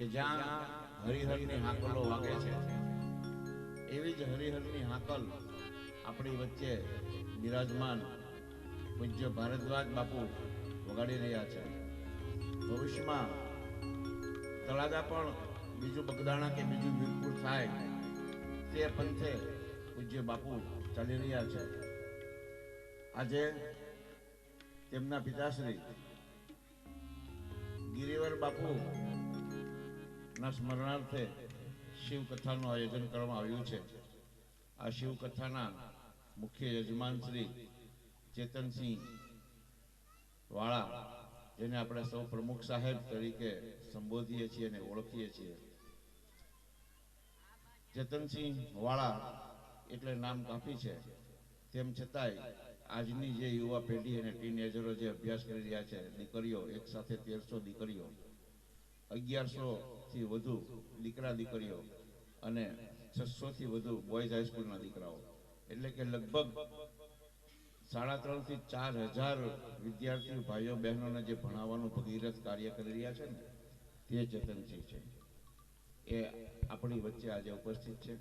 કે જ્યાં હરિહરની હાકલો વાગે છે એવી જ હરિહરની હાકલ આપણી વચ્ચે બિરાજમાન પૂજ્ય ભારદ્વાજ બાપુ વગાડી રહ્યા છે. ભવિષ્યમાં તળાજા પણ બીજું બગદાણા કે બીજું વીરપુર થાય તે પંથે પૂજ્ય બાપુ ચાલી રહ્યા છે. આજે તેમના પિતાશ્રી ગિરિવર બાપુ ના સ્મરણાર્થે શિવકથાનું આયોજન કરવામાં આવ્યું છે. આ શિવકથાના મુખ્ય યજમાન શ્રી ચેતનસિંહ વાળા, જેને આપણે સૌ પ્રમુખ સાહેબ તરીકે સંબોધીએ છીએ અને ઓળખીએ છીએ. ચેતનસિંહ વાળા એટલે નામ કાફી છે, તેમ છતાંય આજની જે યુવા પેઢી અને ટીનેજરો જે અભ્યાસ કરી રહ્યા છે, દીકરીઓ એક સાથે 1300 દીકરીઓ, 1100 થી વધુ દીકરા દીકરીઓ અને 600 થી વધુ બોયઝ હાઈસ્કૂલના દીકરાઓ, એટલે કે લગભગ 3.5 થી 4,000 વિદ્યાર્થીઓ ભાઈઓ બહેનોને જે ભણાવવાનું ભગીરથ કાર્ય કરી રહ્યા છે ને, તે ચેતનસિંહ છે. એ આપણી વચ્ચે આજે ઉપસ્થિત છે.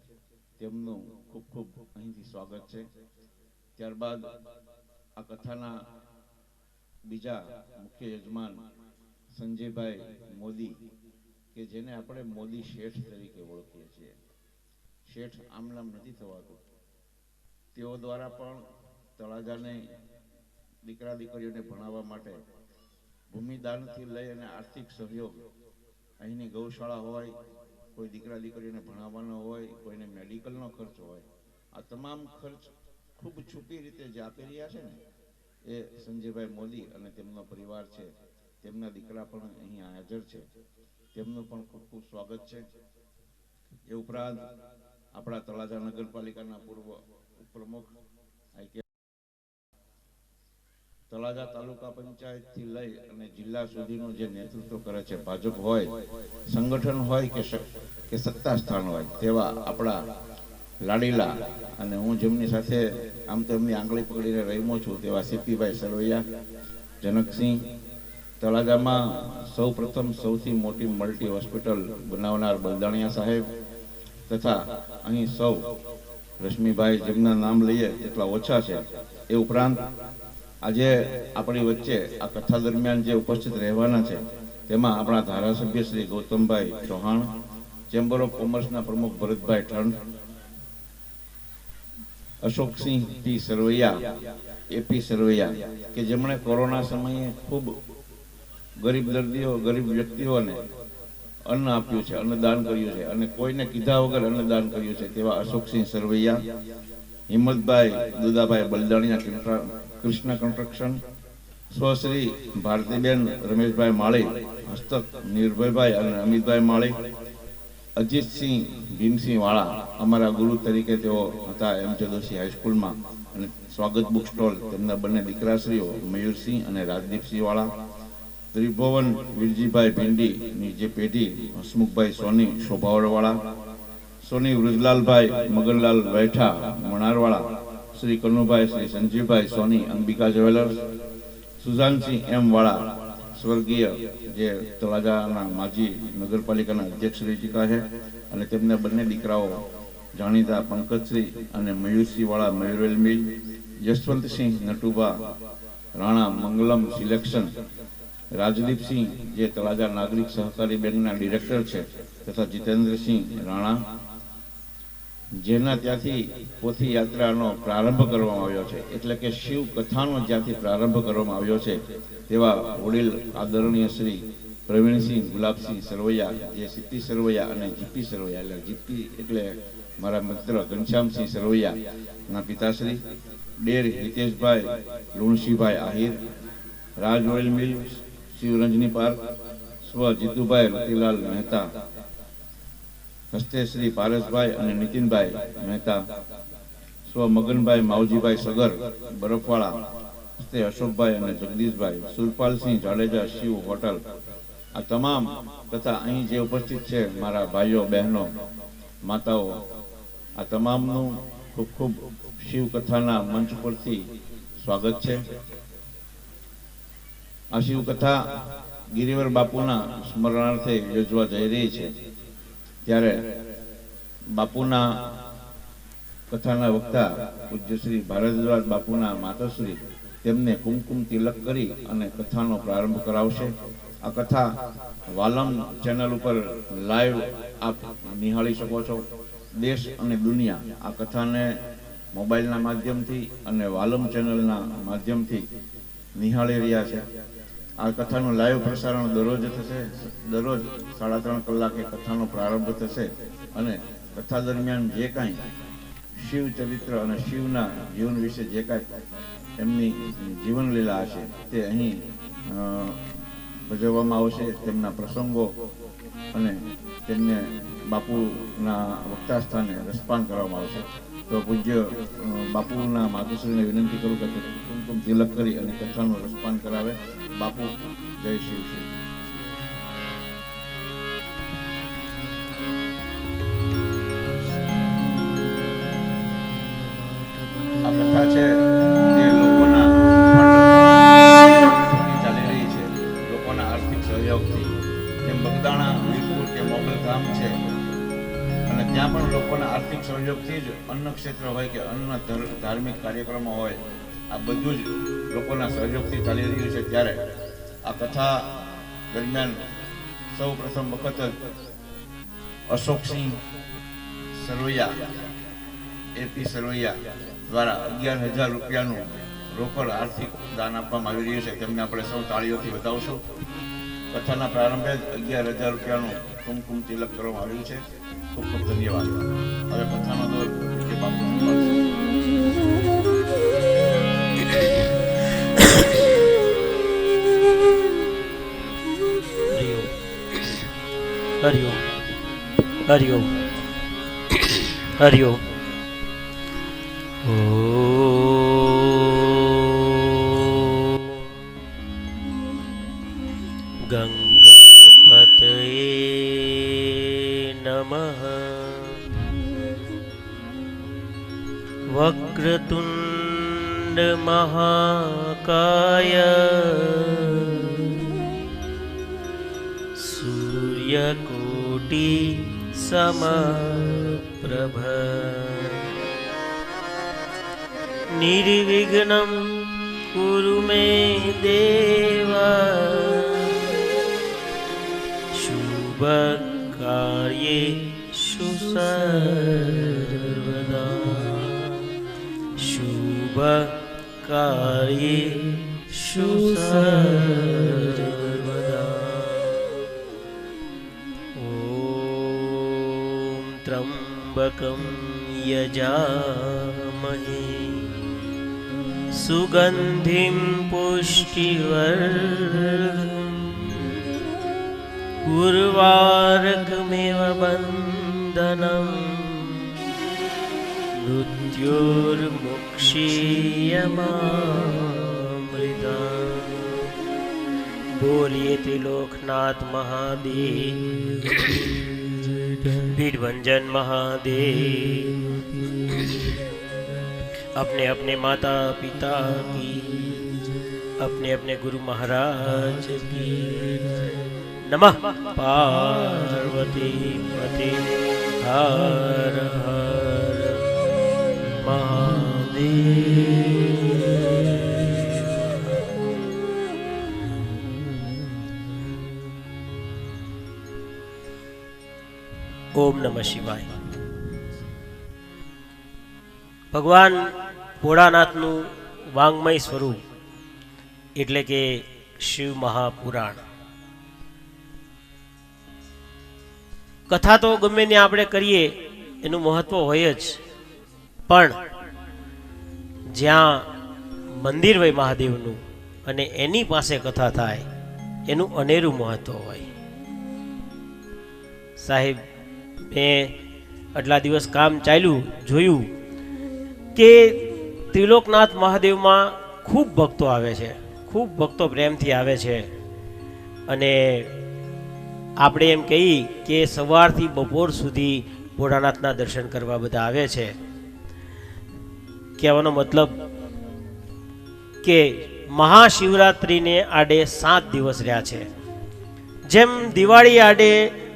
તેમનું ખૂબ ખૂબ અહીંથી સ્વાગત છે. ત્યારબાદ આ કથાના બીજા મુખ્ય યજમાન સંજયભાઈ મોદી, કે જેને આપણે મોદી શેઠ તરીકે ઓળખીએ છીએ. શેઠ આમ નામ નથી થવાતું. તેઓ દ્વારા પણ તળાજાને દીકરા દીકરીઓને ભણાવવા માટે ભૂમિદાનથી લઈ અને આર્થિક સહયોગ, અહીંની ગૌશાળા હોય, કોઈ દીકરા દીકરીઓને ભણાવવાનો હોય, કોઈને મેડિકલનો ખર્ચ હોય, આ તમામ ખર્ચ ખૂબ છુપી રીતે જે આપી રહ્યા છે ને, એ સંજયભાઈ મોદી અને તેમનો પરિવાર છે. તેમના દીકરા પણ અહીં હાજર છે. તેમનું પણ ખૂબ ખૂબ સ્વાગત છે. એ ઉપરાંત આપણા તળાજા નગરપાલિકાના પૂર્વ ઉપપ્રમુખ તળાજા તાલુકા પંચાયતથી લઈ અને જિલ્લા સુધીનું જે નેતૃત્વ કરે છે, ભાજપ હોય, સંગઠન હોય કે સત્તા સ્થાન હોય, તેવા આપણા લાડીલા અને હું જેમની સાથે આમ તો એમની આંગળી પકડીને રહીમો છું તેવા સીપીભાઈ સરવૈયા, જનકસિંહ, તળાજામાં સૌ પ્રથમ સૌથી મોટી મલ્ટી હોસ્પિટલ બનાવનાર બલદાણિયા સાહેબ તથા અહીં સૌ રશ્મિભાઈ, જેમના નામ લઈએ તેટલા ઓછા છે. એ ઉપરાંત આજે આપણી વચ્ચે આ કથા દરમિયાન જે ઉપસ્થિત રહેવાના છે તેમાં આપણા ધારાસભ્ય શ્રી ગૌતમભાઈ ચૌહાણ, ચેમ્બર ઓફ કોમર્સના પ્રમુખ ભરતભાઈ ઠંડ, અશોકસિંહ પી સરવૈયા, એપી સરવૈયા, કે જેમણે કોરોના સમયે ખૂબ ગરીબ દર્દીઓ, ગરીબ વ્યક્તિઓને અન્ન આપ્યું છે, અન્નદાન કર્યું છે અને કોઈને કીધા વગર અન્નદાન કર્યું છે તેવા અશોકસિંહ સરવૈયા, હિંમતભાઈ દુદાભાઈ બલદાણિયા, કૃષ્ણ કન્સ્ટ્રક્શન, સ્વશ્રી ભારતીબેન રમેશભાઈ માળી, હસ્તક નિર્ભયભાઈ અને અમિતભાઈ માળી, અજીતસિંહ ભીમસિંહ વાળા, અમારા ગુરુ તરીકે તેઓ હતા એમ જોશી હાઈસ્કૂલમાં, અને સ્વાગત બુક સ્ટોલ, તેમના બંને દીકરાશ્રીઓ મયુરસિંહ અને રાજદીપસિંહ વાળા, ત્રિભુવન વીરજીભાઈ ભીંડીની જે પેઢી હસમુખભાઈ સોની શોભાવડવાળા, સોની વૃજલાલભાઈ મગનલાલ વૈઠા મણારવાળા, શ્રી કનુભાઈ, શ્રી સંજીવભાઈ સોની અંબિકા જ્વેલર્સ, સુજાનસિંહ એમ વાળા સ્વર્ગીય જે તળાજાના માજી નગરપાલિકાના અધ્યક્ષ રહી ચૂક્યા છે, અને તેમના બંને દીકરાઓ જાણીતા પંકજશ્રી અને મયુરસિંહ વાળા મયુરેલ મિલ, યશવંતસિંહ નટુભા રાણા મંગલમ સિલેક્શન, રાજદીપસિંહ જે તળાજા નાગરિક સહકારી બેંકના ડિરેક્ટર છે, તથા જીતેન્દ્રસિંહ રાણા, જેના ત્યાંથી પોથી યાત્રાનો પ્રારંભ કરવામાં આવ્યો છે, એટલે કે શિવ કથાનો જ્યાંથી પ્રારંભ કરવામાં આવ્યો છે તેવા વડીલ આદરણીય શ્રી પ્રવીણસિંહ ગુલાબસિંહ સરવૈયા, જે સીપી સરવૈયા અને જીપી સરવૈયા, એટલે જીપી એટલે મારા મિત્ર ઘનશ્યામસિંહ સરવૈયાના પિતાશ્રી, ડેર હિતેશભાઈ લુણસિંહભાઈ આહિર, રાજ ઓઇલ મિલ, શિવરંજની પાર્ક, સ્વ જીતુભાઈ રતિલાલ મહેતા, હસ્તે શ્રી પારસભાઈ અને નીતિનભાઈ મહેતા, સ્વ મગનભાઈ માવજીભાઈ સગર બરફવાળા, હસ્તે અશોકભાઈ અને જગદીશભાઈ, સુરપાલસિંહ જાડેજા શિવ હોટલ. આ તમામ તથા અહીં જે ઉપસ્થિત છે મારા ભાઈઓ, બહેનો, માતાઓ, આ તમામનું ખૂબ ખૂબ શિવકથાના મંચ પરથી સ્વાગત છે. આ શિવકથા ગિરિવર બાપુના સ્મરણાર્થે યોજવા જઈ રહી છે, ત્યારે બાપુના કથાના વક્તા પૂજ્ય શ્રી ભારદ્વાજ બાપુના માતાશ્રી તેમને કુમકુમ તિલક કરી અને કથાનો પ્રારંભ કરાવશે. આ કથા વાલમ ચેનલ ઉપર લાઈવ આપ નિહાળી શકો છો. દેશ અને દુનિયા આ કથાને મોબાઈલના માધ્યમથી અને વાલમ ચેનલના માધ્યમથી નિહાળી રહ્યા છે. આ કથાનું લાઈવ પ્રસારણ દરરોજ થશે. દરરોજ 3.5 કલાકે કથાનો પ્રારંભ થશે અને કથા દરમિયાન જે કાંઈ શિવ ચરિત્ર અને શિવના જીવન વિશે જે કાંઈ એમની જીવનલીલા હશે તે અહીં ભજવવામાં આવશે. તેમના પ્રસંગો અને તેમને બાપુના વક્તા સ્થાને રસપાન કરવામાં આવશે. તો પૂજ્ય બાપુના માતુશ્રીને વિનંતી કરું કે કુમકુમ તિલક કરી અને કથાનું રસપાન કરાવે. બાપુ, જય શિવ શ્રી. આ કથા છે જે લોકોના ચાલી રહી છે, લોકોના આર્થિક સહયોગથી. જેમ બગદાણા, વીરપુર કે મોગલધામ છે અને ત્યાં પણ લોકોના આર્થિક સહયોગથી જ અન્ન ક્ષેત્ર હોય કે અન્ન ધાર્મિક કાર્યક્રમો હોય, આ બધું જ લોકોના સહયોગથી ચાલી રહ્યું છે. ત્યારે આ કથા દરમિયાન સૌ પ્રથમ વખત જ અશોકસિંહ સરવૈયા, એપી સરવૈયા દ્વારા 11,000 રૂપિયાનું રોકડ આર્થિક દાન આપવામાં આવી રહ્યું છે. તેમને આપણે સૌ તાળીઓથી વધાવશું. કથાના પ્રારંભે જ 11,000 રૂપિયાનું કુમકુમ તિલક કરવામાં આવ્યું છે. ખૂબ ખૂબ ધન્યવાદ. હવે કથાનો દોર જે બાપુ હરિઓમ હરિઓમ હરિઓમ. ગંગણપતયે નમઃ. વક્રતુંડ મહાકાય સૂર્યકોટિ સમપ્રભ નિર્વિઘ્नं કુરુ મે દેવ શુભ કાર્યેષુ સર્વદા શુભ કાર્યેષુ સર્વદા. ઓમ ત્રંબકં યજામહે સુગંધિં પુષ્ટિવર્ધનમ ઉર્વારુકમિવ બંધનમ મૃત્યુર્મુક્ષીયમામૃતા. બોલીએ ત્રિલોકનાથ મહાદેવ, ભીડભંજન महादेव. अपने अपने माता पिता की, अपने अपने गुरु महाराज की. नमः पार्वती पते हर हर महादेव. ओम नमः शिवाय. ભગવાન ભોળાનાથનું વાંગમય સ્વરૂપ એટલે કે શિવ મહાપુરાણ. કથા તો ગમે ને આપણે કરીએ એનું મહત્વ હોય જ, પણ જ્યાં મંદિર હોય મહાદેવનું અને એની પાસે કથા થાય એનું અનેરું મહત્વ હોય. સાહેબ, મેં આટલા દિવસ કામ ચાલ્યું જોયું કે ત્રિલોકનાથ મહાદેવમાં ખૂબ ભક્તો આવે છે, ખૂબ ભક્તો પ્રેમથી આવે છે. અને આપણે એમ કહીએ કે સવારથી બપોર સુધી ભોળાનાથના દર્શન કરવા બધા આવે છે. કહેવાનો મતલબ કે મહાશિવરાત્રિને આડે 7 દિવસ રહ્યા છે. જેમ દિવાળી આડે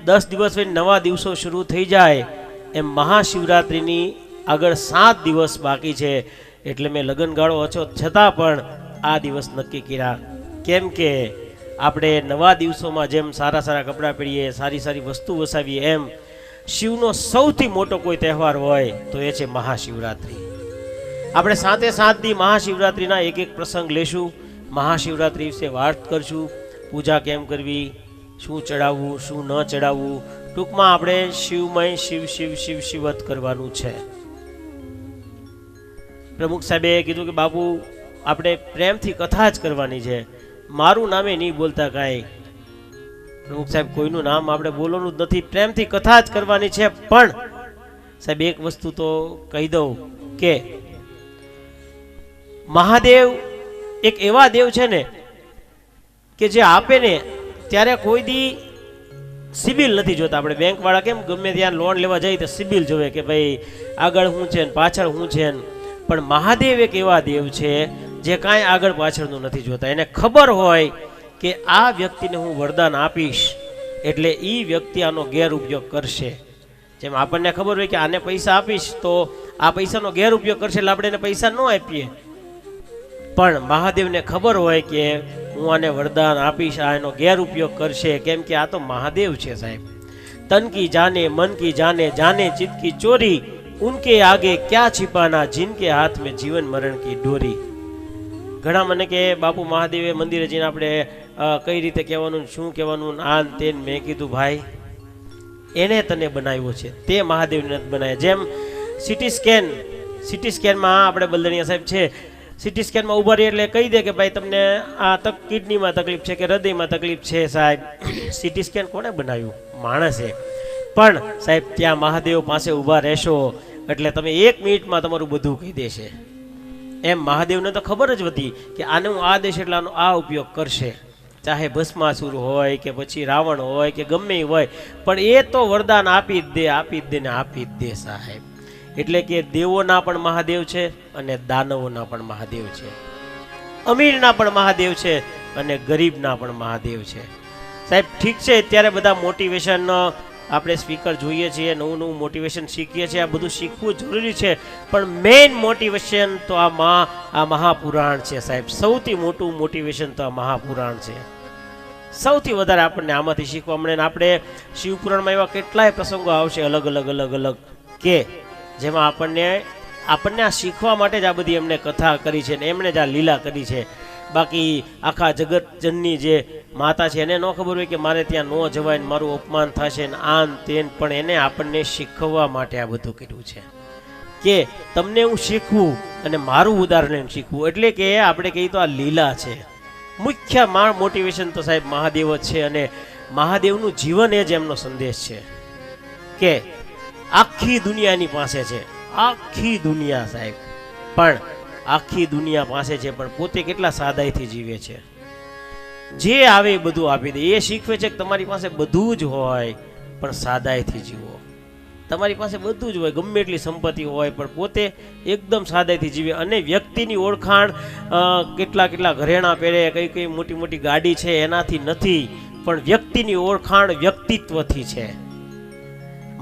10 દિવસ પછી નવા દિવસો શરૂ થઈ જાય એમ મહાશિવરાત્રિની આગળ 7 દિવસ બાકી છે. એટલે મેં લગ્નગાળો ઓછો છતાં પણ આ દિવસ નક્કી કર્યા. કેમ કે આપણે નવા દિવસોમાં જેમ સારા સારા કપડાં પહેરીએ, સારી સારી વસ્તુ વસાવીએ, એમ શિવનો સૌથી મોટો કોઈ તહેવાર હોય તો એ છે મહાશિવરાત્રિ. આપણે 7 દી મહાશિવરાત્રિના એક એક પ્રસંગ લેશું, મહાશિવરાત્રિ વિશે વાત કરશું, પૂજા કેમ કરવી, શું ચડાવવું શું ન ચડાવવું. ટૂંકમાં આપણે શિવમય શિવ શિવ શિવ શિવત કરવાનું છે. પ્રમુખ સાહેબે કીધું કે બાપુ આપણે પ્રેમથી કથા જ કરવાની છે, મારું નામે નહીં બોલતા કાંઈ. પ્રમુખ સાહેબ, કોઈનું નામ આપણે બોલવાનું જ નથી, પ્રેમથી કથા જ કરવાની છે. પણ સાહેબ એક વસ્તુ તો કહી દઉં કે મહાદેવ એક એવા દેવ છે ને કે જે આપે ને ત્યારે કોઈ દી સિબિલ નથી જોતા. આપણે બેંકવાળા કેમ ગમે ત્યાં લોન લેવા જઈએ તો સિબિલ જોવે કે ભાઈ આગળ શું છે ને પાછળ શું છે ને. પણ મહાદેવ એક એવા દેવ છે જે કાંઈ આગળ પાછળનું નથી જોતા. એને ખબર હોય કે આ વ્યક્તિને હું વરદાન આપીશ એટલે એ વ્યક્તિ આનો ગેરઉપયોગ કરશે. જેમ આપણને ખબર હોય કે આને પૈસા આપીશ તો આ પૈસાનો ગેરઉપયોગ કરશે એટલે આપણે એને પૈસા ન આપીએ. પણ મહાદેવને ખબર હોય કે હું આને વરદાન આપીશ, આ એનો ગેરઉપયોગ કરશે. કેમ કે આ તો મહાદેવ છે સાહેબ. તન કી જાને મન કી જાને, જાને ચિત્ત કી ચોરી, ઉનકે આગે ક્યાં छिपाना, जिनके हाथ में जीवन मरण की डोरी. ઘણા મને કે બાપુ મહાદેવે મંદિરે જઈને આપણે કઈ રીતે કહેવાનું, શું કહેવાનું, આન તેન. મેં કીધું ભાઈ એને તને બનાવ્યો છે, તે મહાદેવને બનાવ્યા. જેમ સિટી સ્કેનમાં આપણે બલદણિયા સાહેબ છે, સિટી સ્કેનમાં ઊભા રહી એટલે કહી દે કે ભાઈ તમને આ કિડનીમાં તકલીફ છે કે હૃદયમાં તકલીફ છે સાહેબ. સિટી સ્કેન કોણે બનાવ્યું? માણસે. પણ સાહેબ ત્યાં મહાદેવ પાસે ઊભા રહેશો એટલે તમે 1 મિનિટમાં તમારું બધું કહી દેશે. એમ મહાદેવને તો ખબર જ હતી કે આને હું આ દેશ એટલે આનો આ ઉપયોગ કરશે, ચાહે ભસ્માસુર હોય કે પછી રાવણ હોય કે ગમે એ હોય, પણ એ તો વરદાન આપી જ દે, આપી જ દે ને આપી જ દે સાહેબ. એટલે કે દેવોના પણ મહાદેવ છે અને દાનવોના પણ મહાદેવ છે, અમીરના પણ મહાદેવ છે અને ગરીબના પણ મહાદેવ છે સાહેબ. ઠીક છે, અત્યારે બધા મોટિવેશન આપણે સ્પીકર જોઈએ છીએ, નવું નવું મોટિવેશન શીખીએ છીએ, આ બધું શીખવું જરૂરી છે, પણ મેઇન મોટિવેશન તો આ મહાપુરાણ છે સાહેબ. સૌથી મોટું મોટિવેશન તો આ મહાપુરાણ છે. સૌથી વધારે આપણને આમાંથી શીખવા મળે. ને આપણે શિવપુરાણમાં એવા કેટલાય પ્રસંગો આવશે અલગ અલગ અલગ અલગ કે જેમાં આપણને આ શીખવા માટે જ આ બધી એમને કથા કરી છે ને એમણે જ આ લીલા કરી છે. બાકી આખા જગતજનની જે માતા છે એને ન ખબર હોય કે મારે ત્યાં ન જવાય ને મારું અપમાન થશે ને આન તેન, પણ એને આપણને શીખવવા માટે આ બધું કર્યું છે કે તમને હું શીખવું અને મારું ઉદાહરણ શીખવું. એટલે કે આપણે કહીએ તો આ લીલા છે. મુખ્ય મોટિવેશન તો સાહેબ મહાદેવ જ છે અને મહાદેવનું જીવન એ જ એમનો સંદેશ છે કે આખી દુનિયાની પાસે છે, આખી દુનિયા સાહેબ, પણ આખી દુનિયા પાસે છે પણ પોતે કેટલા સાદાઈથી જીવે છે. જે આવે એ બધું આપી દે. એ શીખવે છે કે તમારી પાસે બધું જ હોય પણ સાદાઈથી જીવો. તમારી પાસે બધું જ હોય, ગમે એટલી સંપત્તિ હોય, પણ પોતે એકદમ સાદાઈથી જીવે. અને વ્યક્તિની ઓળખાણ કેટલા કેટલા ઘરેણાં પહેરે, કઈ કઈ મોટી મોટી ગાડી છે એનાથી નથી, પણ વ્યક્તિની ઓળખાણ વ્યક્તિત્વથી છે.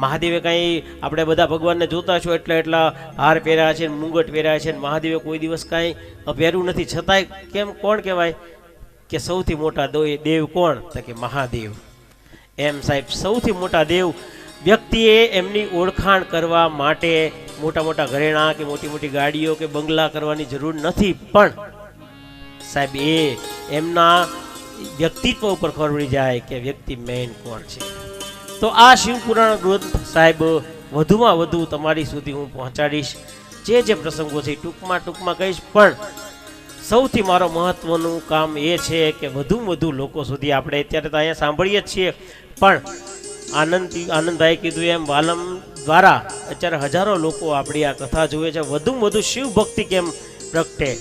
મહાદેવે કાંઈ આપણે બધા ભગવાનને જોતા છો એટલા હાર પહેર્યા છે, મુંગટ પહેર્યા છે, મહાદેવે કોઈ દિવસ કાંઈ પહેર્યું નથી, છતાંય કેમ કોણ કહેવાય કે સૌથી મોટા દેવ કોણ? તો કે મહાદેવ. એમ સાહેબ સૌથી મોટા દેવ. વ્યક્તિએ એમની ઓળખાણ કરવા માટે મોટા મોટા ઘરેણાં કે મોટી મોટી ગાડીઓ કે બંગલા કરવાની જરૂર નથી, પણ સાહેબ એ એમના વ્યક્તિત્વ ઉપર ખબર પડી જાય કે વ્યક્તિ મેઇન કોણ છે. તો આ શિવપુરાણ ગ્રંથ સાહેબ વધુમાં વધુ તમારી સુધી હું પહોંચાડીશ. જે પ્રસંગો છે ટૂંકમાં કહીશ, પણ સૌથી મારો મહત્વનું કામ એ છે કે વધુમાં વધુ લોકો સુધી આપણે અત્યારે તો અહીંયા સાંભળીએ જ છીએ, પણ આનંદભાઈ કીધું એમ વાલમ દ્વારા અત્યારે હજારો લોકો આપણી આ કથા જુએ છે. વધુમાં વધુ શિવ ભક્તિ કેમ પ્રગટે,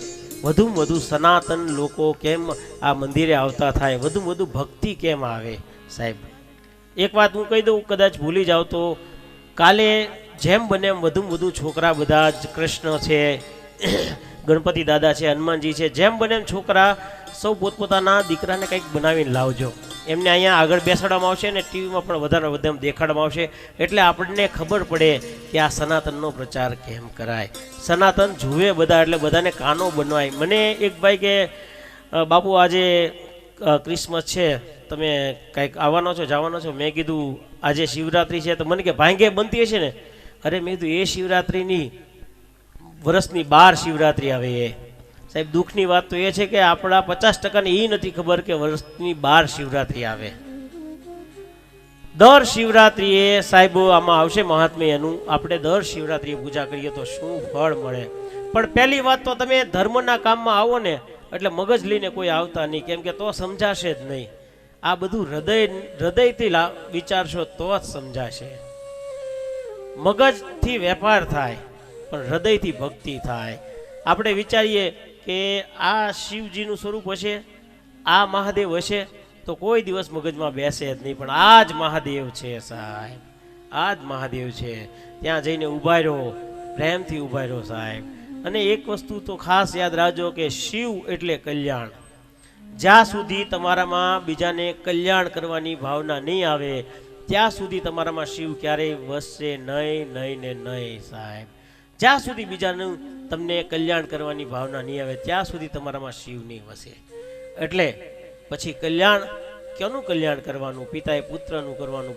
વધુમાં વધુ સનાતન લોકો કેમ આ મંદિરે આવતા થાય, વધુમાં વધુ ભક્તિ કેમ આવે સાહેબ. એક વાત હું કહી દઉં, કદાચ ભૂલી જાવ તો, કાલે જેમ બને એમ વધુમાં વધુ છોકરા બધા જ કૃષ્ણ છે, ગણપતિ દાદા છે, હનુમાનજી છે, જેમ બને એમ છોકરા સૌ પોતપોતાના દીકરાને કંઈક બનાવીને લાવજો. એમને અહીંયા આગળ બેસાડવામાં આવશે ને ટીવીમાં પણ વધારે વધારે દેખાડવામાં આવશે, એટલે આપણને ખબર પડે કે આ સનાતનનો પ્રચાર કેમ કરાય. સનાતન જુએ બધા એટલે બધાને કાનો બનવાય. મને એક ભાઈ કે બાપુ આજે ક્રિસમસ છે, તમે કંઈક આવવાનો છો, જવાનો છો? મેં કીધું આજે શિવરાત્રિ છે. તો મને કે ભાંગે બનતી હશે ને? અરે મેં કીધું એ શિવરાત્રિની વર્ષની 12 શિવરાત્રિ આવે. એ સાહેબ દુઃખની વાત તો એ છે કે આપણા 50% એ નથી ખબર કે વર્ષની 12 શિવરાત્રિ આવે. દર શિવરાત્રિએ સાહેબ આમાં આવશે મહાત્મ્ય એનું. આપણે દર શિવરાત્રિએ પૂજા કરીએ તો શું ફળ મળે. પણ પહેલી વાત તો તમે ધર્મના કામમાં આવો ને એટલે મગજ લઈને કોઈ આવતા નહીં, કેમ કે તો સમજાશે જ નહીં. આ બધું હૃદયથી વિચારશો તો જ સમજાશે. મગજથી વેપાર થાય પણ હૃદયથી ભક્તિ થાય. આપણે વિચારીએ કે આ શિવજીનું સ્વરૂપ હશે, આ મહાદેવ હશે, તો કોઈ દિવસ મગજમાં બેસે જ નહીં. પણ આ જ મહાદેવ છે સાહેબ, આ જ મહાદેવ છે. ત્યાં જઈને ઊભા રહો, પ્રેમથી ઊભા રહો સાહેબ. અને એક વસ્તુ તો ખાસ યાદ રાખજો કે શિવ એટલે કલ્યાણ. જ્યાં સુધી તમારામાં બીજાને કલ્યાણ કરવાની ભાવના નહીં આવે ત્યાં સુધી તમારામાં શિવ ક્યારેય વસશે નહીં, નહીં ને નહીં સાહેબ. જ્યાં સુધી બીજાનું તમને કલ્યાણ કરવાની ભાવના નહીં આવે ત્યાં સુધી તમારામાં શિવ નહીં વસે. એટલે પછી કલ્યાણ કોનું કલ્યાણ કરવાનું? પિતાએ પુત્રનું કરવાનું,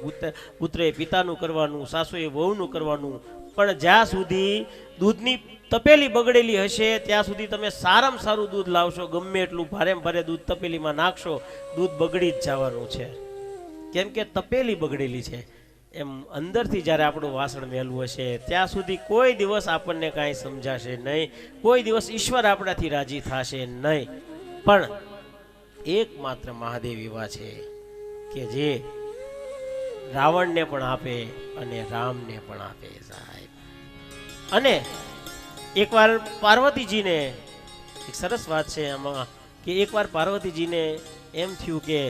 પુત્રએ પિતાનું કરવાનું, સાસુએ વહુનું કરવાનું. પણ જ્યાં સુધી દૂધની તપેલી બગડેલી હશે ત્યાં સુધી તમે સારામાં સારું દૂધ લાવશો, ગમે એટલું ભારે દૂધ તપેલીમાં નાખશો, દૂધ બગડી જ જવાનું છે, કેમ કે તપેલી બગડેલી છે. એમ અંદરથી જ્યારે આપણું વાસણ મેલવું હશે ત્યાં સુધી કોઈ દિવસ આપણને કાંઈ સમજાશે નહીં, કોઈ દિવસ ઈશ્વર આપણાથી રાજી થશે નહીં. પણ એકમાત્ર મહાદેવ એવા છે કે જે રાવણને પણ આપે અને રામને પણ આપે સાહેબ. અને એકવાર પાર્વતીજીને એક સરસ વાત છે આમાં કે એકવાર પાર્વતીજીને એમ થયું કે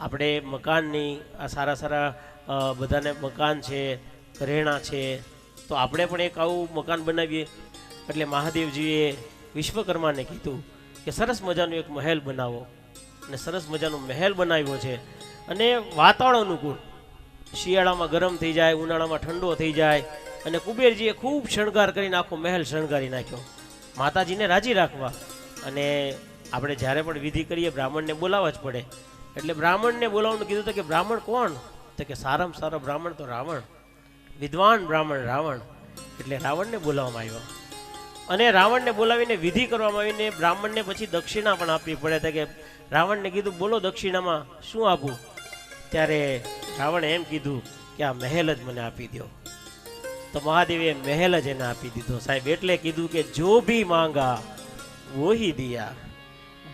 આપણે મકાનની આ સારા સારા બધાને મકાન છે, ઘરેણાં છે, તો આપણે પણ એક આવું મકાન બનાવીએ. એટલે મહાદેવજીએ વિશ્વકર્માને કીધું કે સરસ મજાનું એક મહેલ બનાવો. અને સરસ મજાનો મહેલ બનાવ્યો છે અને વાતાવરણ અનુકૂળ, શિયાળામાં ગરમ થઈ જાય, ઉનાળામાં ઠંડો થઈ જાય. અને કુબેરજીએ ખૂબ શણગાર કરીને આખો મહેલ શણગારી નાખ્યો માતાજીને રાજી રાખવા. અને આપણે જ્યારે પણ વિધિ કરીએ બ્રાહ્મણને બોલાવવા જ પડે. એટલે બ્રાહ્મણને બોલાવવાનું કીધું તો કે બ્રાહ્મણ કોણ? તો કે સારામાં સારો બ્રાહ્મણ તો રાવણ, વિદ્વાન બ્રાહ્મણ રાવણ. એટલે રાવણને બોલાવવામાં આવ્યો અને રાવણને બોલાવીને વિધિ કરવામાં આવીને બ્રાહ્મણને પછી દક્ષિણા પણ આપવી પડે. તો કે રાવણને કીધું બોલો દક્ષિણામાં શું આપું? ત્યારે રાવણે એમ કીધું કે આ મહેલ જ મને આપી દો. તો મહાદેવે મહેલ જ એને આપી દીધો સાહેબ. એટલે કીધું કે જો ભી માંગા વોહી દિયા,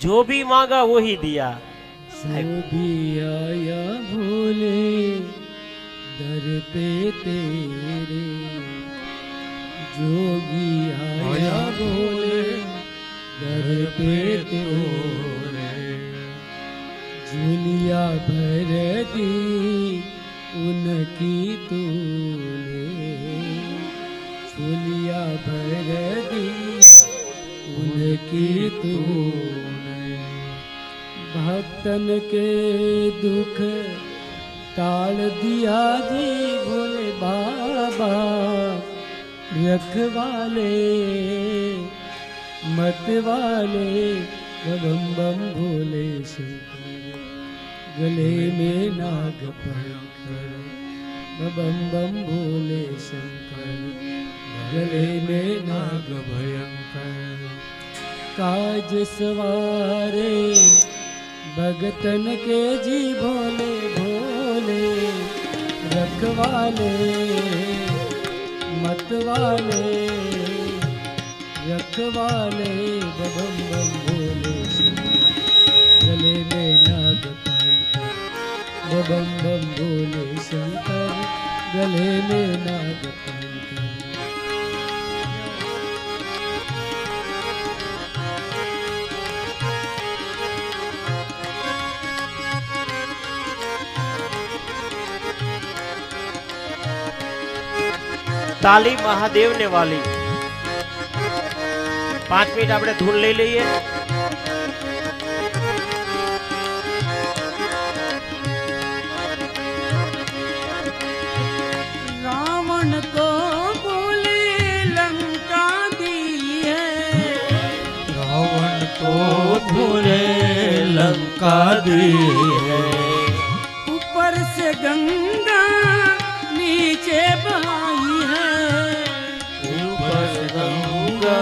જો ભી માંગા વોહી દિયા. जो भी आया भोले दर पे तेरे, जोगी आया भोले दर पे तेरे, झूलिया भर दी उनकी तूने, झूलिया भर दी उनकी तूने, भक्तन के दुख टाल दिया जी भोले बाबा, रखवाले मत वाले बम बम भोले शंकर, गले में नाग पंखर, बम बम भोले शंकर, गले में नाग भयंकर, काज सवारे भगतन के जी भोले भोले, रखवाले मत वाले, रखवाले बम बम भोले शंकर, गले में नाग पंखर, बम बम भोले शंकर, गले में नाग पंखर. તાલી મહાદેવને વાલી. 5 મિનિટ આપણે ધૂન લઈ લઈએ. रावण को बोले लंका दी है, रावण को बोले लंका दी है, ऊपर से गंगा नीचे बहाई है, ऊपर से गंगा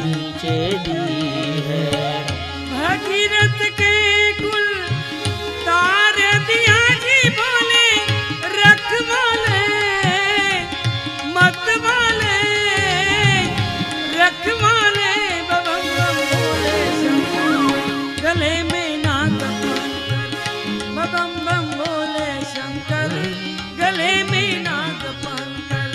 नीचे दी है, भगीरथ के कुल तार दिया जी बोले, रखवाले मत वाले, रखवाले बम बम भोले शंकर, गले में नाग पंखर, बम बम भोले शंकर, गले में नाग पंखर.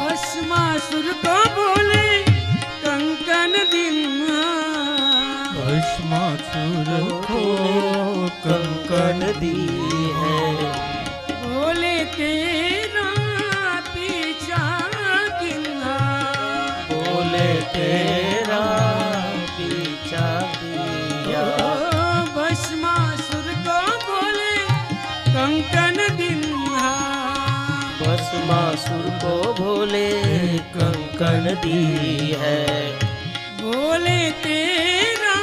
भस्मासुर को बोले कंकन दिन्ना, भस्मासुर को कंकन दी है, बोले तेरा पीछा किन्ना, बोले तेरा पीछा किया, मासुर को भोले कंकन दी है। बोले तेरा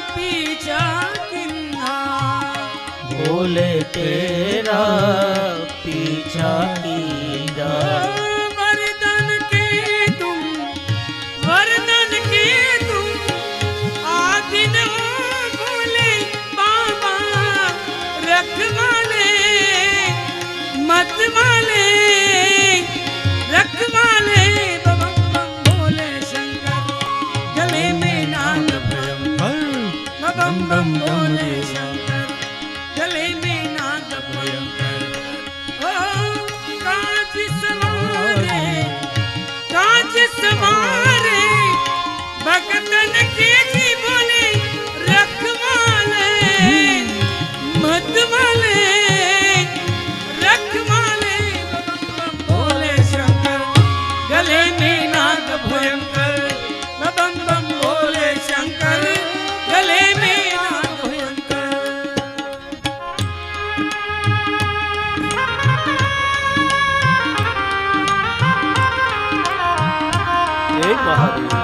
पीछा किन्ना, बोले तेरा पीछा कीजा। वरदान के तुम, वरदान के तुम आदिन हो बोले बाबा, रखवाले मत वाले, रखवाले बम बम बोले शंकर, गले में नाग भयंकर, बम बम बोले शंकर, गले में नाग भयंकर। ओ कांच सवारे, कांच सवारे, भगतन के जी बोले रखवाले मत वाले, रखवाले बम बोले शंकर, गले में नाग भयंकर, बम बम बोले शंकर, गले में नाग भयंकर। जय महादेव।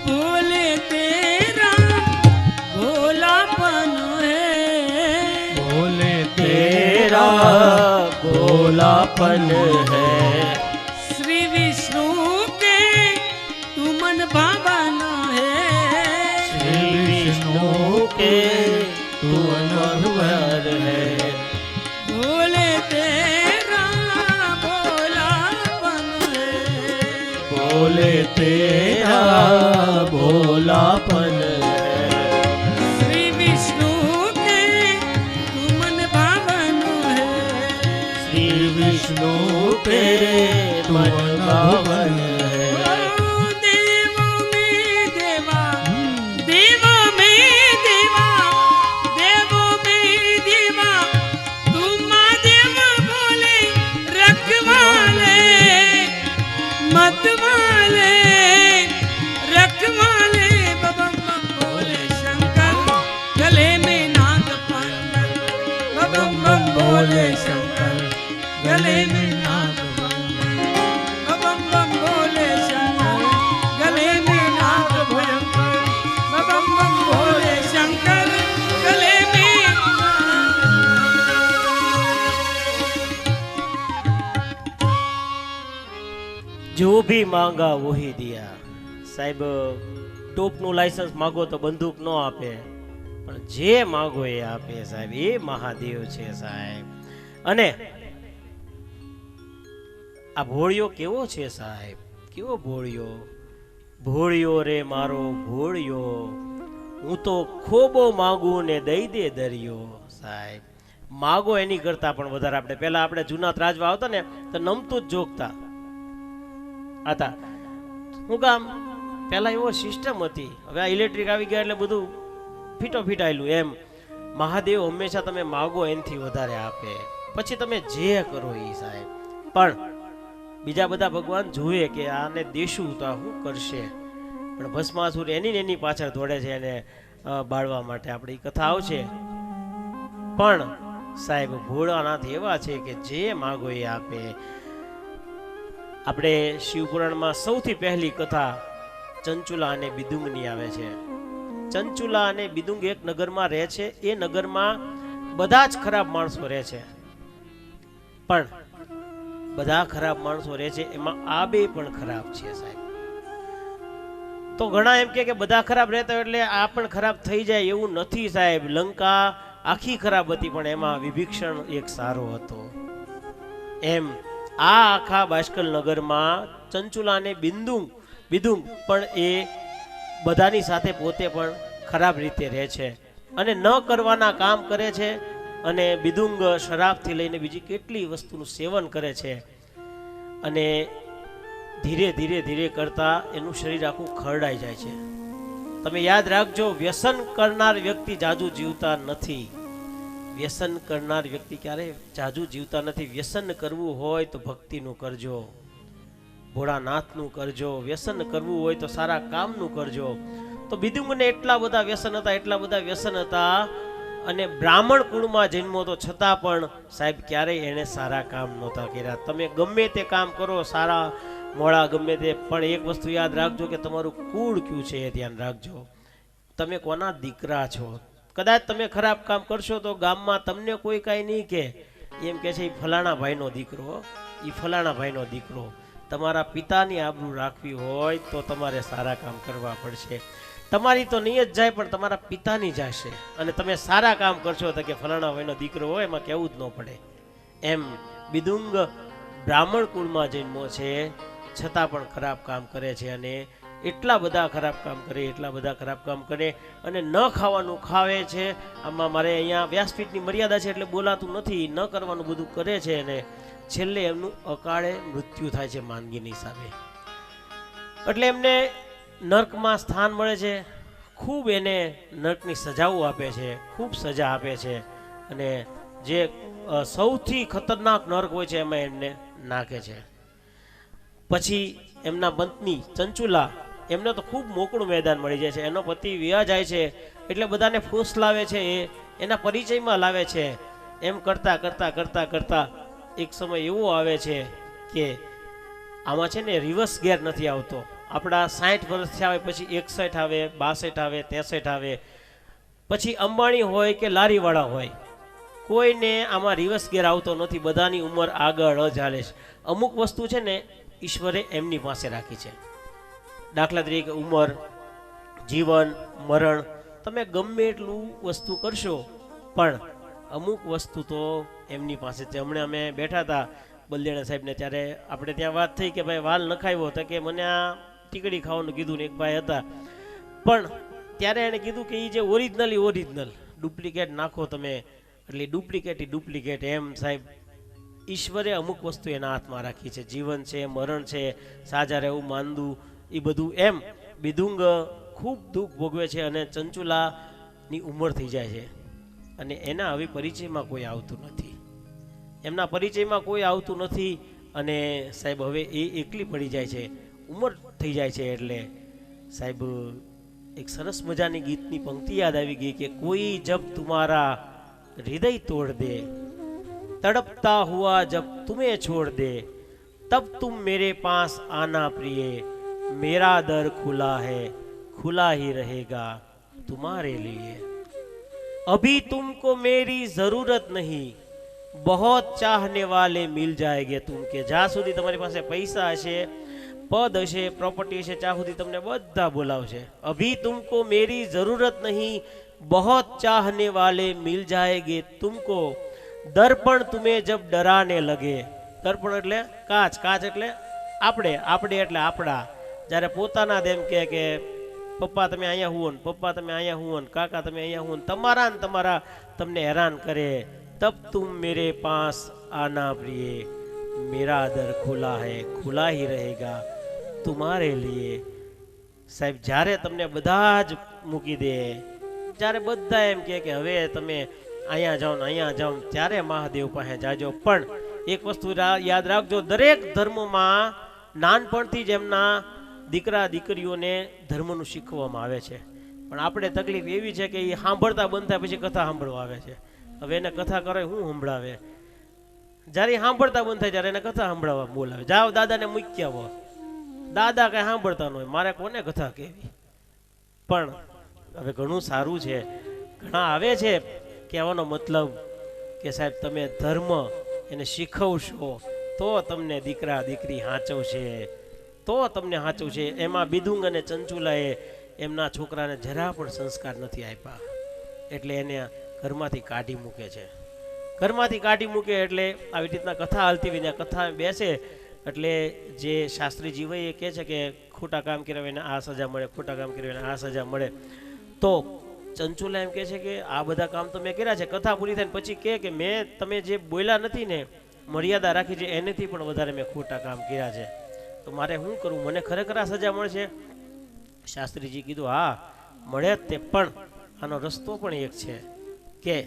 बोले तेरा भोलापन है, बोले तेरा भोलापन है। श्री विष्णु के तू मन भावन है, श्री विष्णु के तू अनवर है। बोले तेरा भोलापन है, बोले तेरा भोलापन है। श्री विष्णु के तू मन भावन है, श्री विष्णु तेरे मन भावन है। ओ देवों में देवा, देवों में देवा, देवों में देवा, तुम देव बोले रखवाले मत वाले, रखवाले बम बम बोले शंकर, गले में नाग भयंकर, बम बम बोले शंकर, गले में नाग भयंकर, बम बम बोले शंकर, गले में नाग भयंकर, बम बम बोले शंकर, गले में जो भी मांगा वही दिया। સાહેબ ટોપનું લાયસન્સ માગો તો બંદૂક ન આપે, પણ જે માગો એ આપે સાહેબ, એ મહાદેવ છે સાહેબ। અને આ ભોળિયો કેવો છે સાહેબ, કેવો ભોળિયો, ભોળિયો રે મારો ભોળિયો, હું તો ખોબો માગું ને દઈ દે દરિયો સાહેબ। માગો એની કરતા પણ વધારે આપણે પહેલા આપણે જૂના ત્રાજવા આવતા ને તો નમતું જ જોગતા હતા। હું કામ પહેલા એવો સિસ્ટમ હતી, હવે આ ઇલેક્ટ્રિક આવી ગયા એટલે બધું ફીટો ફીટાયેલું એમ। મહાદેવ હંમેશા તમે માગો એનાથી વધારે આપે, પછી તમે જે કરો એ સાહેબ। પણ બીજા બધા ભગવાન જુએ કે આને દેશું તો આ શું કરશે, પણ ભસ્માસુર એની ને એની પાછળ દોડે છે એને બાળવા માટે। આપણી કથા આવશે, પણ સાહેબ ભોળાનાથ એવા છે કે જે માગો એ આપે। આપણે શિવપુરાણમાં સૌથી પહેલી કથા ચંચુલા અને બિદુંગની આવે છે। ચંચુલા અને બિદુંગ એક નગરમાં રહે છે, એ નગરમાં બધા જ ખરાબ માણસો રહે છે, પણ બધા ખરાબ માણસો રહે છે એમાં આ બે પણ ખરાબ છે સાહેબ। તો ઘણા એમ કે બધા ખરાબ રહેતા હોય એટલે આ પણ ખરાબ થઈ જાય એવું નથી સાહેબ। લંકા આખી ખરાબ હતી પણ એમાં વિભીષણ એક સારો હતો એમ। આ આખા બાષ્કલ નગરમાં ચંચુલા અને બિદુંગ પણ એ બધાની સાથે પોતે પણ ખરાબ રીતે રહે છે અને ન કરવાના કામ કરે છે અને બિદુંગ શરાબથી લઈને બીજી કેટલી વસ્તુનું સેવન કરે છે અને ધીરે ધીરે ધીરે કરતા એનું શરીર આખું ખરડાઈ જાય છે. તમે યાદ રાખજો, વ્યસન કરનાર વ્યક્તિ જાજુ જીવતા નથી. વ્યસન કરનાર વ્યક્તિ ક્યારે જાજુ જીવતા નથી. વ્યસન કરવું હોય તો ભક્તિનું કરજો, ભોળાનાથનું કરજો. વ્યસન કરવું હોય તો સારા કામનું કરજો. તો બિદુંગને એટલા બધા વ્યસન હતા, એટલા બધા વ્યસન હતા, અને બ્રાહ્મણ કુળમાં જન્મો તો છતાં પણ સાહેબ ક્યારેય એણે સારા કામ નહોતા કર્યા. તમે ગમે તે કામ કરો, સારા મોડા ગમે તે, પણ એક વસ્તુ યાદ રાખજો કે તમારું કુળ કયું છે એ ધ્યાન રાખજો. તમે કોના દીકરા છો. કદાચ તમે ખરાબ કામ કરશો તો ગામમાં તમને કોઈ કાંઈ નહીં કે, એમ કે છે એ ફલાણા ભાઈનો દીકરો, એ ફલાણા ભાઈનો દીકરો. તમારા પિતાની આબરૂ રાખવી હોય તો તમારે સારા કામ કરવા પડશે. તમારી તો નહીં જ જાય પણ તમારા પિતાની જશે. અને તમે સારા કામ કરશો તો કે ફલાણા ભાઈનો દીકરો હોય, એમાં કહેવું જ ન પડે. એમ બિદુંગ બ્રાહ્મણ કુળમાં જન્મો છે છતાં પણ ખરાબ કામ કરે છે, અને એટલા બધા ખરાબ કામ કરે, એટલા બધા ખરાબ કામ કરે, અને ન ખાવાનું ખાવે છે. આમાં મારે અહીંયા વ્યાસપીઠની મર્યાદા છે એટલે બોલાતું નથી. ન કરવાનું બધું કરે છે, અને છેલ્લે એમનું અકાળે મૃત્યુ થાય છે માંદગીની હિસાબે. એટલે એમને નર્કમાં સ્થાન મળે છે. ખૂબ એને નર્કની સજાઓ આપે છે, ખૂબ સજા આપે છે, અને જે સૌથી ખતરનાક નર્ક હોય છે એમાં એમને નાખે છે. પછી એમના પત્ની ચંચુલા, એમને તો ખૂબ મોકળું મેદાન મળી જાય છે. એનો પતિ વિયા જાય છે એટલે બધાને ફૂસ લાવે છે, એના પરિચયમાં લાવે છે. એમ કરતા કરતા કરતા કરતા એક સમય એવો આવે છે કે આમાં છે ને રિવર્સ ગેર નથી આવતો. આપણા 60 વર્ષથી આવે, પછી 61 આવે, 62 આવે, 63 આવે, પછી અંબાણી હોય કે લારીવાળા હોય, કોઈને આમાં રિવર્સ ગેર આવતો નથી. બધાની ઉંમર આગળ જ હાલે છે. અમુક વસ્તુ છે ને ઈશ્વરે એમની પાસે રાખી છે. દાખલા તરીકે ઉંમર, જીવન, મરણ, તમે ગમે એટલું વસ્તુ કરશો પણ અમુક વસ્તુ તો એમની પાસે છે. હમણાં અમે બેઠા હતા બલદેણા સાહેબને, ત્યારે આપણે ત્યાં વાત થઈ કે ભાઈ વાલ નખાવ્યો, તો કે મને આ ટીકડી ખાવાનું કીધું ને એક ભાઈ હતા, પણ ત્યારે એણે કીધું કે એ જે ઓરિજિનલ ડુપ્લિકેટ નાખો તમે, એટલે ડુપ્લિકેટ. એમ સાહેબ ઈશ્વરે અમુક વસ્તુ એના હાથમાં રાખી છે. જીવન છે, મરણ છે, સાજા રહેવું, માંદું, એ બધું. એમ બિદુંગ ખૂબ દુઃખ ભોગવે છે, અને ચંચુલાની ઉંમર થઈ જાય છે, અને એના હવે પરિચયમાં કોઈ આવતું નથી. એમના પરિચયમાં કોઈ આવતું નથી, અને સાહેબ હવે એ એકલી પડી જાય છે, ઉંમર થઈ જાય છે. એટલે સાહેબ એક સરસ મજાની ગીતની પંક્તિ યાદ આવી ગઈ કે કોઈ જબ તુમ્હારા હૃદય તોડ દે, तड़पता हुआ जब तुम्हें छोड़ दे, तब तुम मेरे पास आना प्रिय, मेरा दर खुला है, खुला ही रहेगा तुम्हारे लिए. अभी तुमको मेरी जरूरत नहीं, बहुत चाहने वाले मिल जाएंगे तुम. के જ્યાં સુધી તમારી પાસે પૈસા હશે, પદ હશે, પ્રોપર્ટી હશે, ત્યાં સુધી તમને બધા બોલાવશે. અભી તુમકો મેરી જરૂરત નહીં, बहुत चाहने वाले मिल जाएंगे तुमको, દર્પણ તુમે જબ ડરાને લગે. દર્પણ એટલે કાચ એટલે આપણે એટલે આપણા. જ્યારે પોતાના એમ કે પપ્પા તમે અહીંયા હુઓ ને, પપ્પા તમે અહીંયા હુઓ ને, કાકા તમે અહીંયા હુઓ ને, તમારા ને તમારા તમને હેરાન કરે, તબ તુમ મેરે પાસ આના પ્રિય, મેરા દર ખુલા હૈ, ખુલા હી રહેગા તુમારે લીએ. સાહેબ જ્યારે તમને બધા જ મૂકી દે, જ્યારે બધા એમ કે હવે તમે અહીંયા જાઓ ને અહીંયા જાઓ, ત્યારે મહાદેવ પાસે જાજો. પણ એક વસ્તુ યાદ રાખજો, દરેક ધર્મમાં નાનપણથી જ એમના દીકરા દીકરીઓને ધર્મનું શીખવવામાં આવે છે. પણ આપણે તકલીફ એવી છે કે એ સાંભળતા બંધ થાય પછી કથા સાંભળવા આવે છે. હવે એને કથા કરે શું સંભળાવે? જ્યારે સાંભળતા બંધ થાય ત્યારે એને કથા સંભળાવવા બોલાવે. જાઓ દાદાને મૂકી આવો. દાદા કઈ સાંભળતા ન હોય, મારે કોને કથા કહેવી? પણ હવે ઘણું સારું છે, ઘણા આવે છે. કહેવાનો મતલબ કે સાહેબ તમે ધર્મ એને શીખવશો તો તમને દીકરા દીકરી સાચવશે, તો તમને સાચવશે. એમાં બિદુંગ અને ચંચુલાએ એમના છોકરાને જરા પણ સંસ્કાર નથી આપ્યા, એટલે એને ઘરમાંથી કાઢી મૂકે છે. ઘરમાંથી કાઢી મૂકે એટલે આવી રીતના કથા હાલતી હોય, કથા બેસે એટલે જે શાસ્ત્રી જીવાય એ કહે છે કે ખોટા કામ કર્યા એને આ સજા મળે, ખોટા કામ કર્યા એને આ સજા મળે. તો ચંચુલા એમ કહે છે કે આ બધા કામ તો મેં કર્યા છે. કથા પૂરી થાય ને પછી કે મેં તમે જે બોલ્યા નથી ને, મર્યાદા રાખી છે, એનેથી પણ વધારે મેં ખોટા કામ કર્યા છે, તો મારે શું કરવું? મને ખરેખર આ સજા મળશે? શાસ્ત્રીજી કીધું હા મળે જ તે, પણ આનો રસ્તો પણ એક છે કે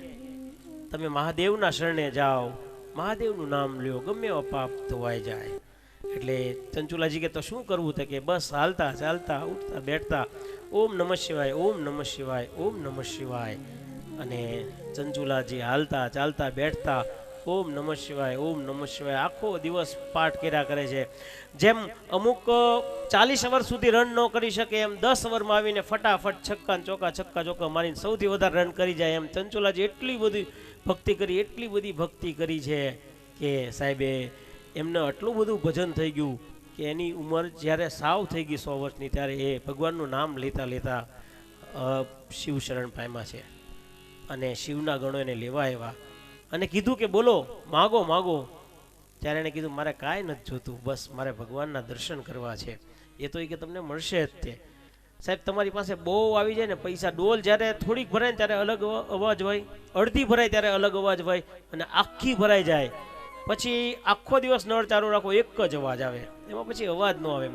તમે મહાદેવના શરણે જાઓ, મહાદેવનું નામ લ્યો, ગમે એવા પાપ ધોવાઈ જાય. એટલે ચંચુલાજી કે તો શું કરવું? તો કે બસ હાલતા ચાલતા ઉઠતા બેઠતા ઓમ નમઃ શિવાય, ઓમ નમઃ શિવાય, ઓમ નમઃ શિવાય. અને ચંચુલાજી હાલતા ચાલતા બેઠતા ઓમ નમઃ શિવાય, ઓમ નમઃ શિવાય આખો દિવસ પાઠ કર્યા કરે છે. જેમ અમુક 40 વર્ષ સુધી રન ન કરી શકે એમ 10 વર્ષમાં આવીને ફટાફટ છક્કા ચોક્કા મારીને સૌથી વધારે રન કરી જાય, એમ ચંચુલાજી એટલી બધી ભક્તિ કરી છે કે સાહેબે એમને આટલું બધું ભજન થઈ ગયું કે એની ઉંમર જ્યારે સાવ થઈ ગઈ 100 વર્ષની, ત્યારે એ ભગવાનનું નામ લેતા શિવ શરણ પામ્યા છે. અને શિવના ગણો એને લેવા આવ્યા અને કીધું કે બોલો માગો. ત્યારે એને કીધું મારે કાંઈ નથી જોતું, બસ મારે ભગવાનના દર્શન કરવા છે. એ તો કે તમને મળશે જ તે. સાહેબ તમારી પાસે બહુ આવી જાય ને પૈસા, ડોલ જ્યારે થોડીક ભરાય ને ત્યારે અલગ અવાજ હોય, અડધી ભરાય ત્યારે અલગ અવાજ હોય, અને આખી ભરાઈ જાય પછી આખો દિવસ નળ ચાલુ રાખો એક જ અવાજ આવે, એમાં પછી અવાજ ન આવે.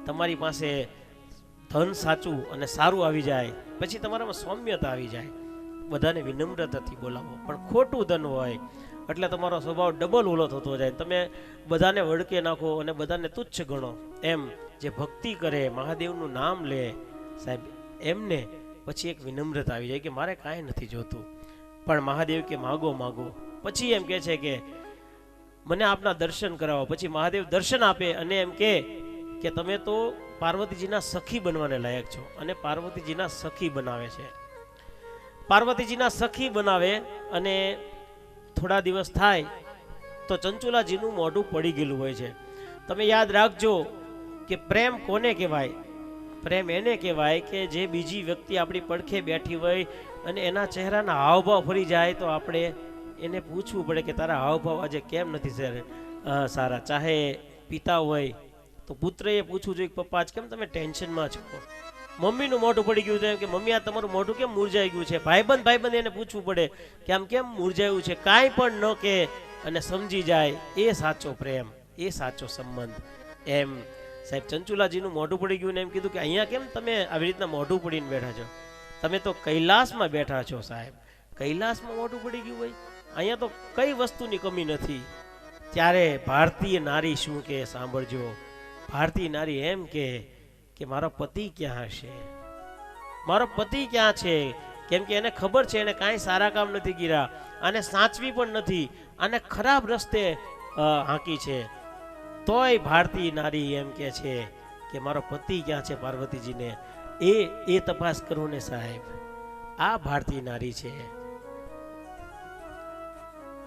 તમારી પાસે ધન સાચું અને સારું આવી જાય પછી તમારામાં સૌમ્યતા આવી જાય, બધાને વિનમ્રતાથી બોલાવો. પણ ખોટું ધન હોય એટલે તમારો સ્વભાવ ડબલ ઓલો થતો જાય, તમે બધાને વળકે નાખો અને બધાને તુચ્છ ગણો. એમ જે ભક્તિ કરે, મહાદેવનું નામ લે સાહેબ, એમને પછી એક વિનમ્રતા આવી જાય કે મારે કાંઈ નથી જોતું, પણ મહાદેવ કે માગો. પછી એમ કહે છે કે મને આપના દર્શન કરાવો. પછી મહાદેવ દર્શન આપે અને એમ કે તમે તો પાર્વતીજીના સખી બનવાને લાયક છો. અને પાર્વતીજીના સખી બનાવે છે. પાર્વતીજીના સખી બનાવે અને થોડા દિવસ થાય તો ચંચુલાજીનું મોઢું પડી ગયેલું હોય છે. તમે યાદ રાખજો કે પ્રેમ કોને કહેવાય? પ્રેમ એને કહેવાય કે જે બીજી વ્યક્તિ આપણી પડખે બેઠી હોય અને એના ચહેરાના હાવભાવ ફરી જાય તો આપણે એને પૂછવું પડે કે તારા હાવભાવ આજે કેમ નથી સારા. ચાહે પિતા હોય તો પુત્રએ પૂછવું જોઈએ કે પપ્પા આજ કેમ તમે ટેન્શનમાં છો? મમ્મીનું મોઢું પડી ગયું છે કે મમ્મી આ તમારું મોઢું કેમ મુરઝાઈ ગયું છે? ભાઈબંધ એને પૂછવું પડે કે આમ કેમ મુરઝાયું છે? કાંઈ પણ ન કે અને સમજી જાય, એ સાચો પ્રેમ, એ સાચો સંબંધ. એમ સાહેબ ચંચુલાજીનું મોઢું પડી ગયું ને એમ કીધું કે અહીંયા કેમ તમે આવી રીતના મોઢું પડીને બેઠા છો? તમે તો કૈલાસમાં બેઠા છો સાહેબ, કૈલાસમાં મોઢું પડી ગયું હોય, અહીંયા તો કઈ વસ્તુની કમી નથી. ત્યારે ભારતીય નારી શું કે સાંભળજો. ભારતીય નારી એમ કે મારો પતિ ક્યાં હશે, મારો પતિ ક્યાં છે? કેમ કે એને ખબર છે એને કાંઈ સારા કામ નથી કર્યા, આને સાચવી પણ નથી, આને ખરાબ રસ્તે હાંકી છે. તોય ભારતીય નારી એમ કે છે કે મારો પતિ ક્યાં છે પાર્વતીજીને, એ તપાસ કરો ને સાહેબ. આ ભારતીય નારી છે.